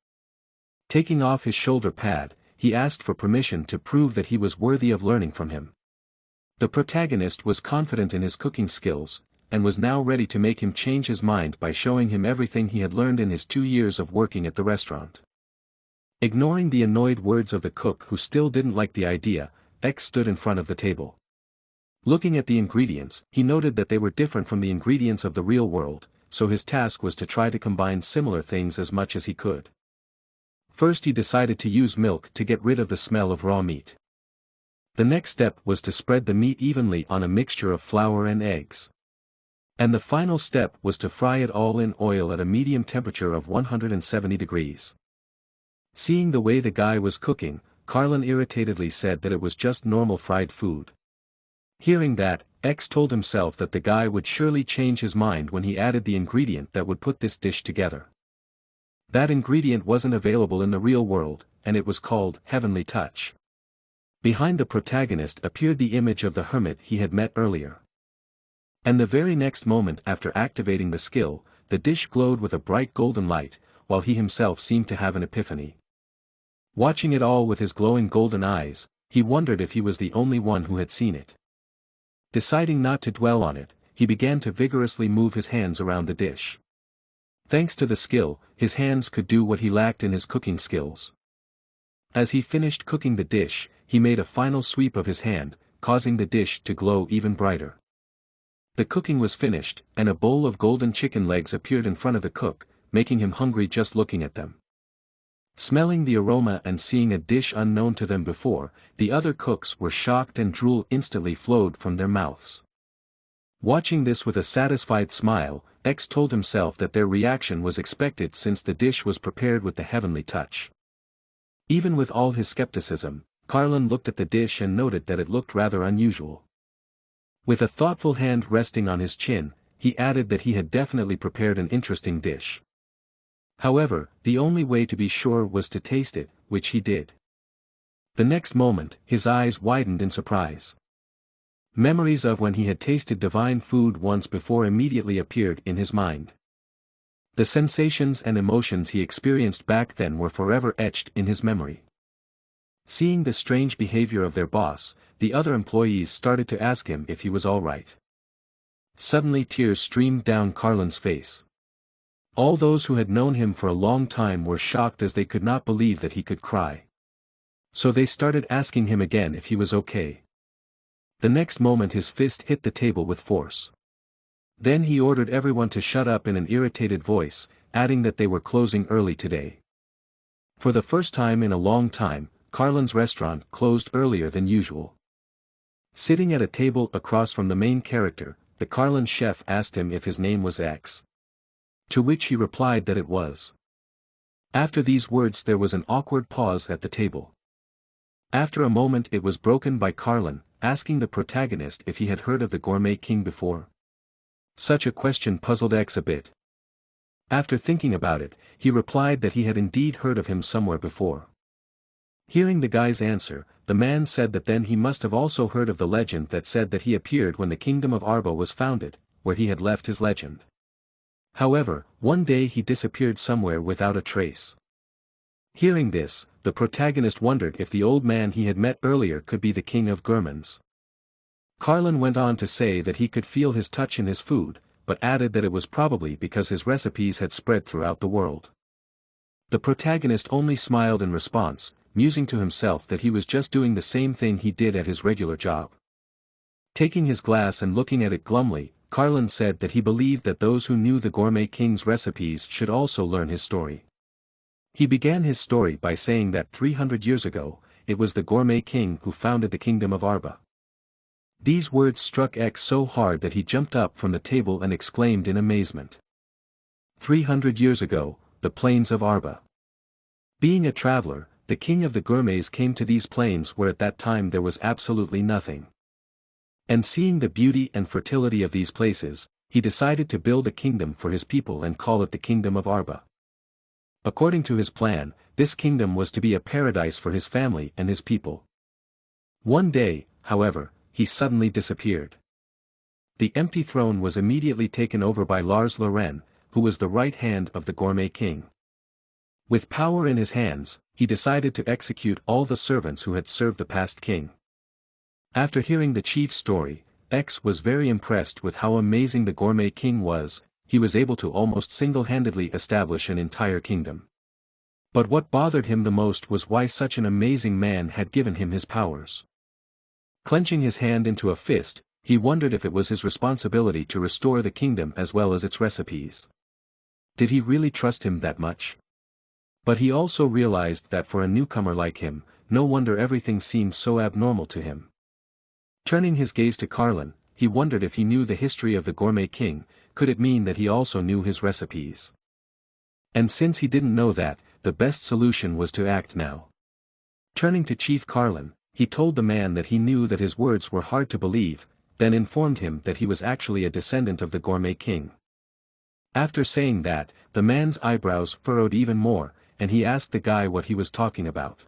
Taking off his shoulder pad, he asked for permission to prove that he was worthy of learning from him. The protagonist was confident in his cooking skills, and was now ready to make him change his mind by showing him everything he had learned in his 2 years of working at the restaurant. Ignoring the annoyed words of the cook who still didn't like the idea, X stood in front of the table. Looking at the ingredients, he noted that they were different from the ingredients of the real world, so his task was to try to combine similar things as much as he could. First he decided to use milk to get rid of the smell of raw meat. The next step was to spread the meat evenly on a mixture of flour and eggs. And the final step was to fry it all in oil at a medium temperature of 170 degrees. Seeing the way the guy was cooking, Carlin irritatedly said that it was just normal fried food. Hearing that, X told himself that the guy would surely change his mind when he added the ingredient that would put this dish together. That ingredient wasn't available in the real world, and it was called Heavenly Touch. Behind the protagonist appeared the image of the hermit he had met earlier. And the very next moment after activating the skill, the dish glowed with a bright golden light, while he himself seemed to have an epiphany. Watching it all with his glowing golden eyes, he wondered if he was the only one who had seen it. Deciding not to dwell on it, he began to vigorously move his hands around the dish. Thanks to the skill, his hands could do what he lacked in his cooking skills. As he finished cooking the dish, he made a final sweep of his hand, causing the dish to glow even brighter. The cooking was finished, and a bowl of golden chicken legs appeared in front of the cook, making him hungry just looking at them. Smelling the aroma and seeing a dish unknown to them before, the other cooks were shocked and drool instantly flowed from their mouths. Watching this with a satisfied smile, X told himself that their reaction was expected since the dish was prepared with the heavenly touch. Even with all his skepticism, Carlin looked at the dish and noted that it looked rather unusual. With a thoughtful hand resting on his chin, he added that he had definitely prepared an interesting dish. However, the only way to be sure was to taste it, which he did. The next moment, his eyes widened in surprise. Memories of when he had tasted divine food once before immediately appeared in his mind. The sensations and emotions he experienced back then were forever etched in his memory. Seeing the strange behavior of their boss, the other employees started to ask him if he was all right. Suddenly tears streamed down Carlin's face. All those who had known him for a long time were shocked as they could not believe that he could cry. So they started asking him again if he was okay. The next moment his fist hit the table with force. Then he ordered everyone to shut up in an irritated voice, adding that they were closing early today. For the first time in a long time, Carlin's restaurant closed earlier than usual. Sitting at a table across from the main character, the Carlin chef asked him if his name was X. To which he replied that it was. After these words there was an awkward pause at the table. After a moment it was broken by Carlin, asking the protagonist if he had heard of the Gourmet King before. Such a question puzzled X a bit. After thinking about it, he replied that he had indeed heard of him somewhere before. Hearing the guy's answer, the man said that then he must have also heard of the legend that said that he appeared when the kingdom of Arba was founded, where he had left his legend. However, one day he disappeared somewhere without a trace. Hearing this, the protagonist wondered if the old man he had met earlier could be the king of gourmets. Carlin went on to say that he could feel his touch in his food, but added that it was probably because his recipes had spread throughout the world. The protagonist only smiled in response, musing to himself that he was just doing the same thing he did at his regular job. Taking his glass and looking at it glumly, Carlin said that he believed that those who knew the Gourmet King's recipes should also learn his story. He began his story by saying that 300 years ago, it was the Gourmet King who founded the kingdom of Arba. These words struck X so hard that he jumped up from the table and exclaimed in amazement. 300 years ago, the plains of Arba. Being a traveler, the king of the gourmets came to these plains where at that time there was absolutely nothing. And seeing the beauty and fertility of these places, he decided to build a kingdom for his people and call it the Kingdom of Arba. According to his plan, this kingdom was to be a paradise for his family and his people. One day, however, he suddenly disappeared. The empty throne was immediately taken over by Lars Loren, who was the right hand of the Gourmet King. With power in his hands, he decided to execute all the servants who had served the past king. After hearing the chief's story, X was very impressed with how amazing the Gourmet King was. He was able to almost single-handedly establish an entire kingdom. But what bothered him the most was why such an amazing man had given him his powers. Clenching his hand into a fist, he wondered if it was his responsibility to restore the kingdom as well as its recipes. Did he really trust him that much? But he also realized that for a newcomer like him, no wonder everything seemed so abnormal to him. Turning his gaze to Carlin, he wondered if he knew the history of the Gourmet King. Could it mean that he also knew his recipes? And since he didn't know that, the best solution was to act now. Turning to Chief Carlin, he told the man that he knew that his words were hard to believe, then informed him that he was actually a descendant of the Gourmet King. After saying that, the man's eyebrows furrowed even more, and he asked the guy what he was talking about.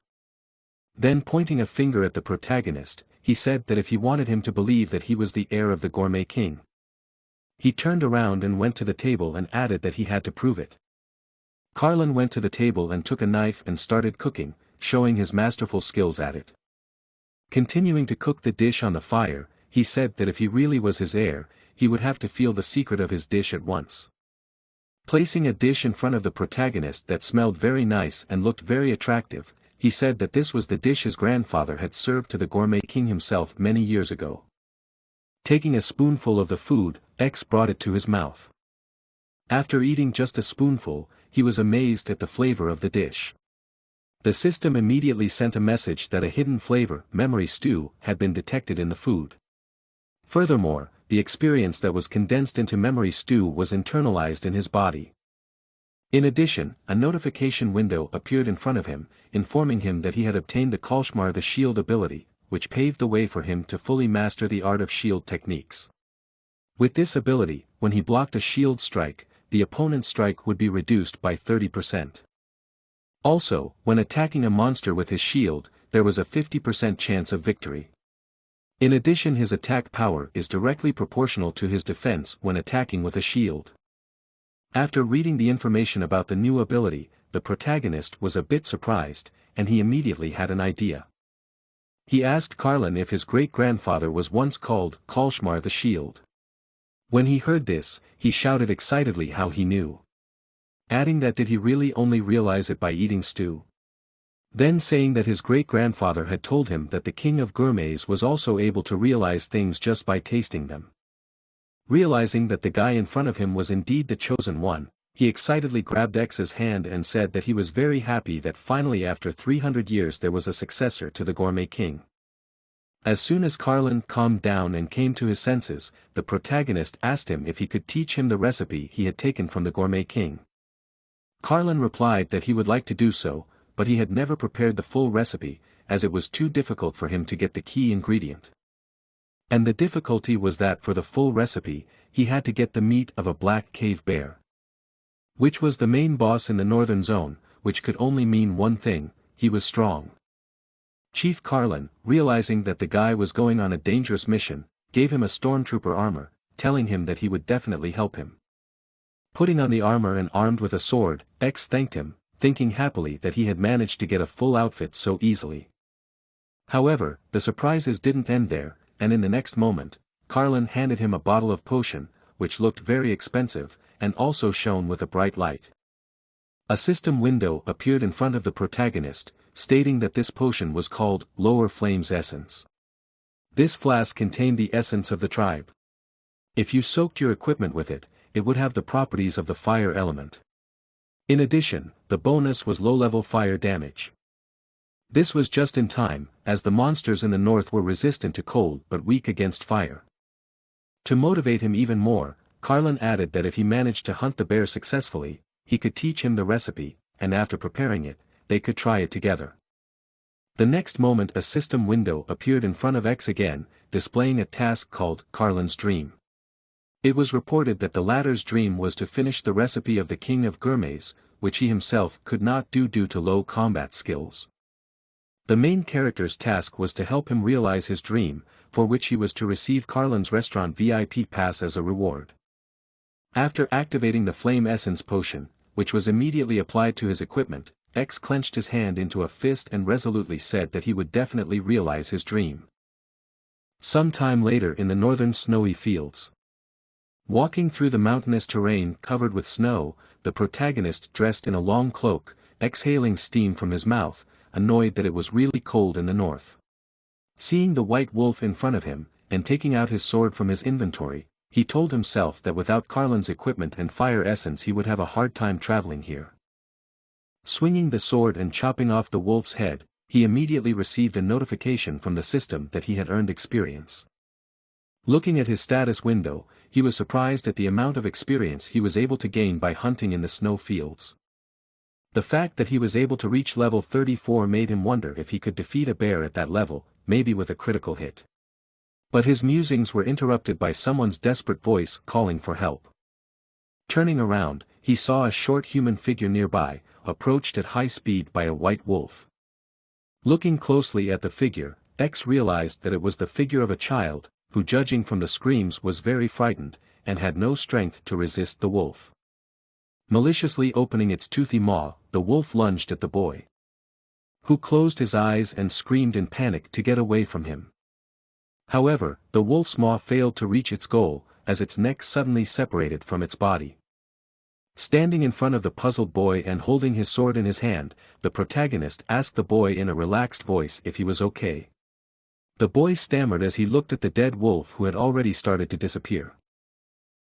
Then pointing a finger at the protagonist, he said that if he wanted him to believe that he was the heir of the Gourmet King. He turned around and went to the table and added that he had to prove it. Carlin went to the table and took a knife and started cooking, showing his masterful skills at it. Continuing to cook the dish on the fire, he said that if he really was his heir, he would have to feel the secret of his dish at once. Placing a dish in front of the protagonist that smelled very nice and looked very attractive, he said that this was the dish his grandfather had served to the gourmet king himself many years ago. Taking a spoonful of the food, X brought it to his mouth. After eating just a spoonful, he was amazed at the flavor of the dish. The system immediately sent a message that a hidden flavor, memory stew, had been detected in the food. Furthermore, the experience that was condensed into memory stew was internalized in his body. In addition, a notification window appeared in front of him, informing him that he had obtained the Kalshmar the shield ability, which paved the way for him to fully master the art of shield techniques. With this ability, when he blocked a shield strike, the opponent's strike would be reduced by 30%. Also, when attacking a monster with his shield, there was a 50% chance of victory. In addition, his attack power is directly proportional to his defense when attacking with a shield. After reading the information about the new ability, the protagonist was a bit surprised, and he immediately had an idea. He asked Carlin if his great-grandfather was once called Kalshmar the Shield. When he heard this, he shouted excitedly how he knew. Adding that did he really only realize it by eating stew? Then saying that his great-grandfather had told him that the king of gourmets was also able to realize things just by tasting them. Realizing that the guy in front of him was indeed the chosen one, he excitedly grabbed X's hand and said that he was very happy that finally after 300 years there was a successor to the gourmet king. As soon as Carlin calmed down and came to his senses, the protagonist asked him if he could teach him the recipe he had taken from the gourmet king. Carlin replied that he would like to do so, but he had never prepared the full recipe, as it was too difficult for him to get the key ingredient. And the difficulty was that for the full recipe, he had to get the meat of a black cave bear, which was the main boss in the northern zone, which could only mean one thing: he was strong. Chief Carlin, realizing that the guy was going on a dangerous mission, gave him a stormtrooper armor, telling him that he would definitely help him. Putting on the armor and armed with a sword, X thanked him, thinking happily that he had managed to get a full outfit so easily. However, the surprises didn't end there, and in the next moment, Carlin handed him a bottle of potion, which looked very expensive, and also shone with a bright light. A system window appeared in front of the protagonist, stating that this potion was called Lower Flames Essence. This flask contained the essence of the tribe. If you soaked your equipment with it, it would have the properties of the fire element. In addition, the bonus was low-level fire damage. This was just in time, as the monsters in the north were resistant to cold but weak against fire. To motivate him even more, Carlin added that if he managed to hunt the bear successfully, he could teach him the recipe, and after preparing it, they could try it together. The next moment a system window appeared in front of X again, displaying a task called Carlin's Dream. It was reported that the latter's dream was to finish the recipe of the king of gourmets, which he himself could not do due to low combat skills. The main character's task was to help him realize his dream, for which he was to receive Carlin's restaurant VIP pass as a reward. After activating the flame essence potion, which was immediately applied to his equipment, X clenched his hand into a fist and resolutely said that he would definitely realize his dream. Some time later in the northern snowy fields. Walking through the mountainous terrain covered with snow, the protagonist dressed in a long cloak, exhaling steam from his mouth, annoyed that it was really cold in the north. Seeing the white wolf in front of him, and taking out his sword from his inventory, he told himself that without Carlin's equipment and fire essence he would have a hard time traveling here. Swinging the sword and chopping off the wolf's head, he immediately received a notification from the system that he had earned experience. Looking at his status window, he was surprised at the amount of experience he was able to gain by hunting in the snow fields. The fact that he was able to reach level 34 made him wonder if he could defeat a bear at that level, maybe with a critical hit. But his musings were interrupted by someone's desperate voice calling for help. Turning around, he saw a short human figure nearby, approached at high speed by a white wolf. Looking closely at the figure, X realized that it was the figure of a child, who judging from the screams was very frightened, and had no strength to resist the wolf. Maliciously opening its toothy maw, the wolf lunged at the boy, who closed his eyes and screamed in panic to get away from him. However, the wolf's maw failed to reach its goal, as its neck suddenly separated from its body. Standing in front of the puzzled boy and holding his sword in his hand, the protagonist asked the boy in a relaxed voice if he was okay. The boy stammered as he looked at the dead wolf who had already started to disappear.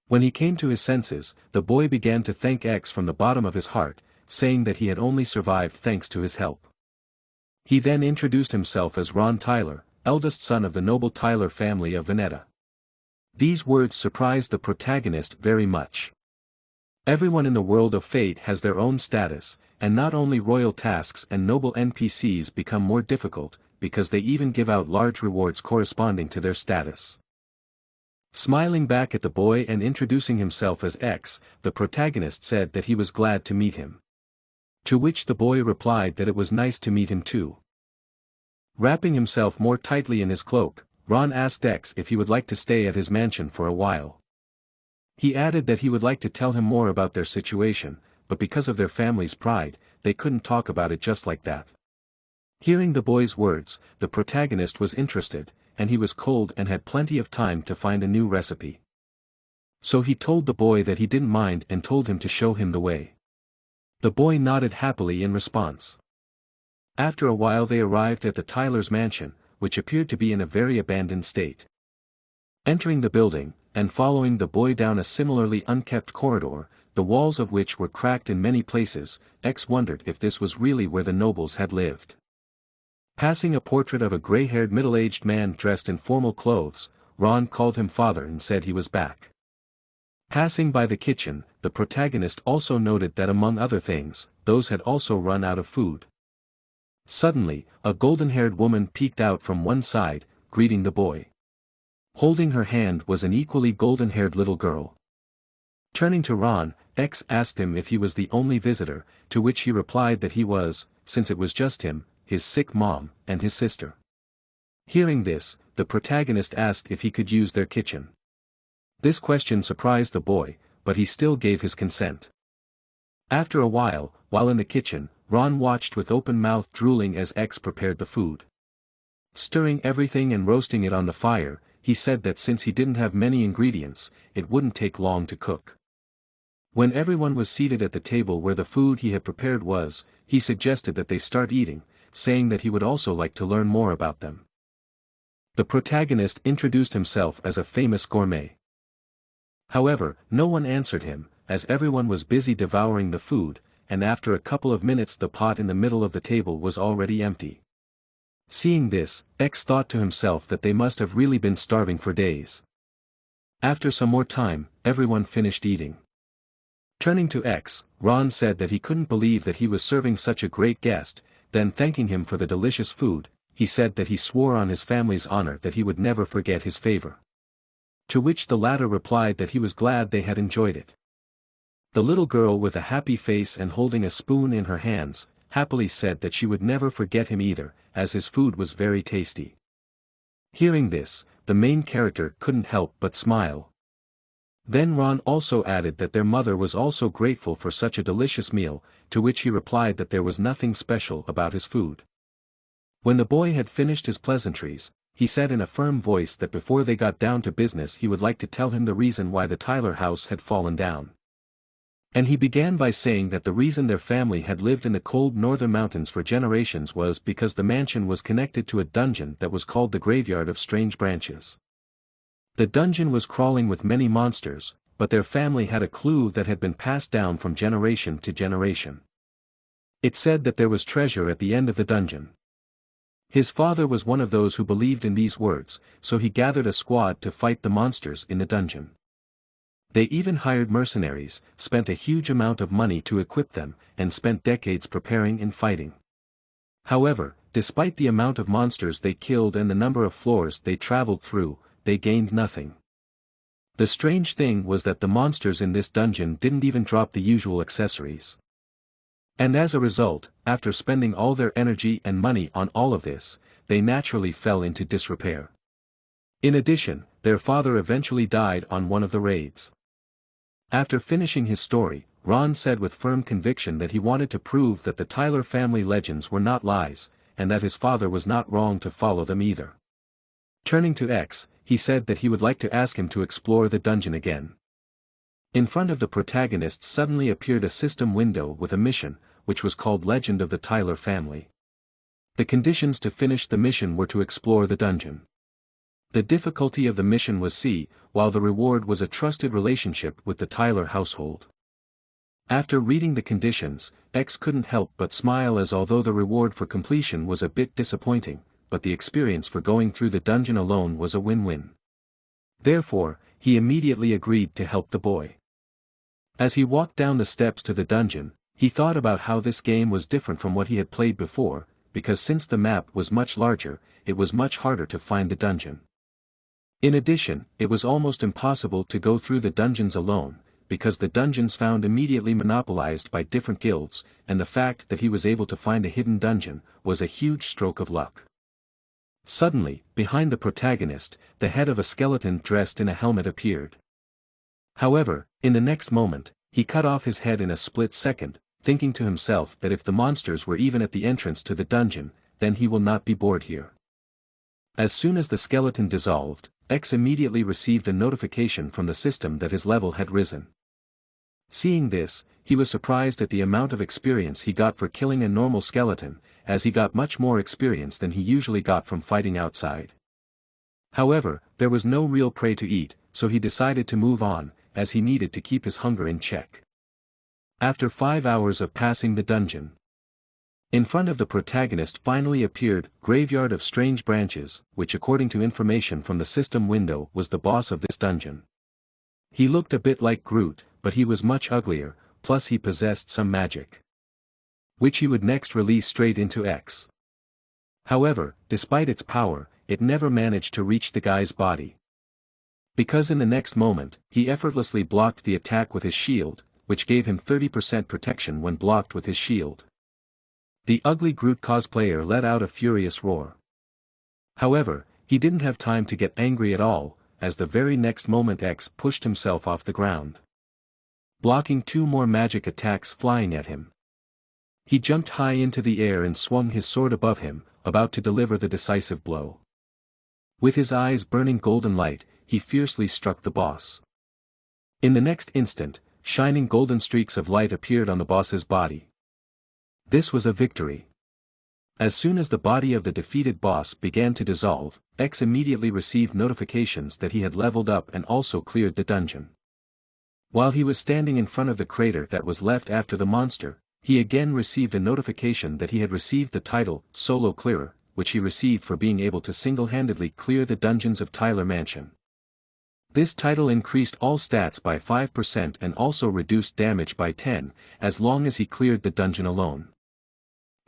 When he came to his senses, the boy began to thank X from the bottom of his heart, saying that he had only survived thanks to his help. He then introduced himself as Ron Tyler, eldest son of the noble Tyler family of Veneta. These words surprised the protagonist very much. Everyone in the world of fate has their own status, and not only royal tasks and noble NPCs become more difficult, because they even give out large rewards corresponding to their status. Smiling back at the boy and introducing himself as X, the protagonist said that he was glad to meet him. To which the boy replied that it was nice to meet him too. Wrapping himself more tightly in his cloak, Ron asked X if he would like to stay at his mansion for a while. He added that he would like to tell him more about their situation, but because of their family's pride, they couldn't talk about it just like that. Hearing the boy's words, the protagonist was interested, and he was cold and had plenty of time to find a new recipe. So he told the boy that he didn't mind and told him to show him the way. The boy nodded happily in response. After a while they arrived at the Tyler's mansion, which appeared to be in a very abandoned state. Entering the building, and following the boy down a similarly unkept corridor, the walls of which were cracked in many places, X wondered if this was really where the nobles had lived. Passing a portrait of a gray-haired middle-aged man dressed in formal clothes, Ron called him father and said he was back. Passing by the kitchen, the protagonist also noted that among other things, those had also run out of food. Suddenly, a golden-haired woman peeked out from one side, greeting the boy. Holding her hand was an equally golden-haired little girl. Turning to Ron, X asked him if he was the only visitor, to which he replied that he was, since it was just him, his sick mom, and his sister. Hearing this, the protagonist asked if he could use their kitchen. This question surprised the boy, but he still gave his consent. After a while in the kitchen, Ron watched with open mouth drooling as X prepared the food. Stirring everything and roasting it on the fire, he said that since he didn't have many ingredients, it wouldn't take long to cook. When everyone was seated at the table where the food he had prepared was, he suggested that they start eating, saying that he would also like to learn more about them. The protagonist introduced himself as a famous gourmet. However, no one answered him, as everyone was busy devouring the food, and after a couple of minutes the pot in the middle of the table was already empty. Seeing this, X thought to himself that they must have really been starving for days. After some more time, everyone finished eating. Turning to X, Ron said that he couldn't believe that he was serving such a great guest, then thanking him for the delicious food, he said that he swore on his family's honor that he would never forget his favor. To which the latter replied that he was glad they had enjoyed it. The little girl with a happy face and holding a spoon in her hands, happily said that she would never forget him either, as his food was very tasty. Hearing this, the main character couldn't help but smile. Then Ron also added that their mother was also grateful for such a delicious meal, to which he replied that there was nothing special about his food. When the boy had finished his pleasantries, he said in a firm voice that before they got down to business he would like to tell him the reason why the Tyler house had fallen down. And he began by saying that the reason their family had lived in the cold northern mountains for generations was because the mansion was connected to a dungeon that was called the Graveyard of Strange Branches. The dungeon was crawling with many monsters, but their family had a clue that had been passed down from generation to generation. It said that there was treasure at the end of the dungeon. His father was one of those who believed in these words, so he gathered a squad to fight the monsters in the dungeon. They even hired mercenaries, spent a huge amount of money to equip them, and spent decades preparing and fighting. However, despite the amount of monsters they killed and the number of floors they traveled through, they gained nothing. The strange thing was that the monsters in this dungeon didn't even drop the usual accessories. And as a result, after spending all their energy and money on all of this, they naturally fell into disrepair. In addition, their father eventually died on one of the raids. After finishing his story, Ron said with firm conviction that he wanted to prove that the Tyler family legends were not lies, and that his father was not wrong to follow them either. Turning to X, he said that he would like to ask him to explore the dungeon again. In front of the protagonist suddenly appeared a system window with a mission, which was called Legend of the Tyler Family. The conditions to finish the mission were to explore the dungeon. The difficulty of the mission was C, while the reward was a trusted relationship with the Tyler household. After reading the conditions, X couldn't help but smile, as although the reward for completion was a bit disappointing, but the experience for going through the dungeon alone was a win-win. Therefore, he immediately agreed to help the boy. As he walked down the steps to the dungeon, he thought about how this game was different from what he had played before, because since the map was much larger, it was much harder to find the dungeon. In addition, it was almost impossible to go through the dungeons alone, because the dungeons found immediately monopolized by different guilds, and the fact that he was able to find a hidden dungeon was a huge stroke of luck. Suddenly, behind the protagonist, the head of a skeleton dressed in a helmet appeared. However, in the next moment, he cut off his head in a split second, thinking to himself that if the monsters were even at the entrance to the dungeon, then he will not be bored here. As soon as the skeleton dissolved, X immediately received a notification from the system that his level had risen. Seeing this, he was surprised at the amount of experience he got for killing a normal skeleton, as he got much more experience than he usually got from fighting outside. However, there was no real prey to eat, so he decided to move on, as he needed to keep his hunger in check. After 5 hours of passing the dungeon, in front of the protagonist finally appeared Graveyard of Strange Branches, which according to information from the system window was the boss of this dungeon. He looked a bit like Groot, but he was much uglier, plus he possessed some magic, which he would next release straight into X. However, despite its power, it never managed to reach the guy's body. Because in the next moment, he effortlessly blocked the attack with his shield, which gave him 30% protection when blocked with his shield. The ugly Groot cosplayer let out a furious roar. However, he didn't have time to get angry at all, as the very next moment X pushed himself off the ground, blocking 2 more magic attacks flying at him. He jumped high into the air and swung his sword above him, about to deliver the decisive blow. With his eyes burning golden light, he fiercely struck the boss. In the next instant, shining golden streaks of light appeared on the boss's body. This was a victory. As soon as the body of the defeated boss began to dissolve, X immediately received notifications that he had leveled up and also cleared the dungeon. While he was standing in front of the crater that was left after the monster, he again received a notification that he had received the title, Solo Clearer, which he received for being able to single-handedly clear the dungeons of Tyler Mansion. This title increased all stats by 5% and also reduced damage by 10, as long as he cleared the dungeon alone.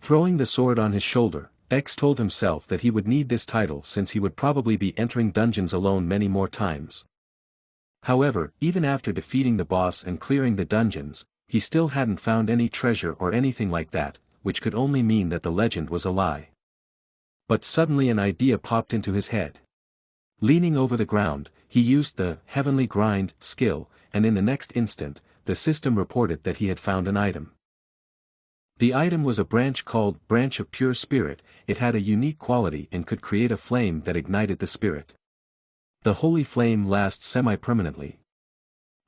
Throwing the sword on his shoulder, X told himself that he would need this title since he would probably be entering dungeons alone many more times. However, even after defeating the boss and clearing the dungeons, he still hadn't found any treasure or anything like that, which could only mean that the legend was a lie. But suddenly an idea popped into his head. Leaning over the ground, he used the Heavenly Grind skill, and in the next instant, the system reported that he had found an item. The item was a branch called Branch of Pure Spirit. It had a unique quality and could create a flame that ignited the spirit. The holy flame lasts semi-permanently.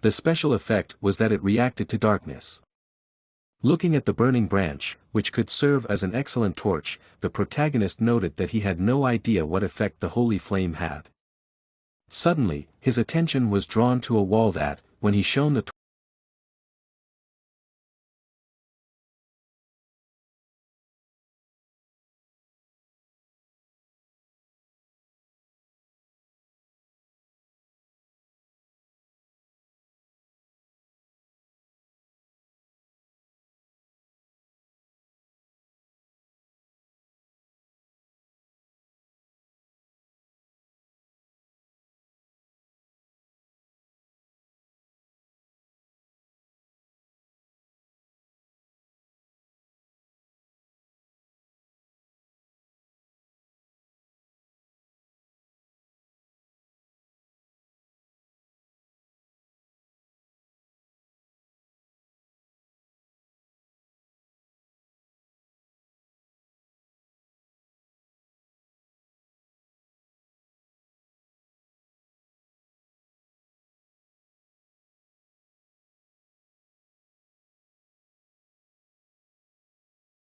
The special effect was that it reacted to darkness. Looking at the burning branch, which could serve as an excellent torch, the protagonist noted that he had no idea what effect the holy flame had. Suddenly, his attention was drawn to a wall that, when he shone the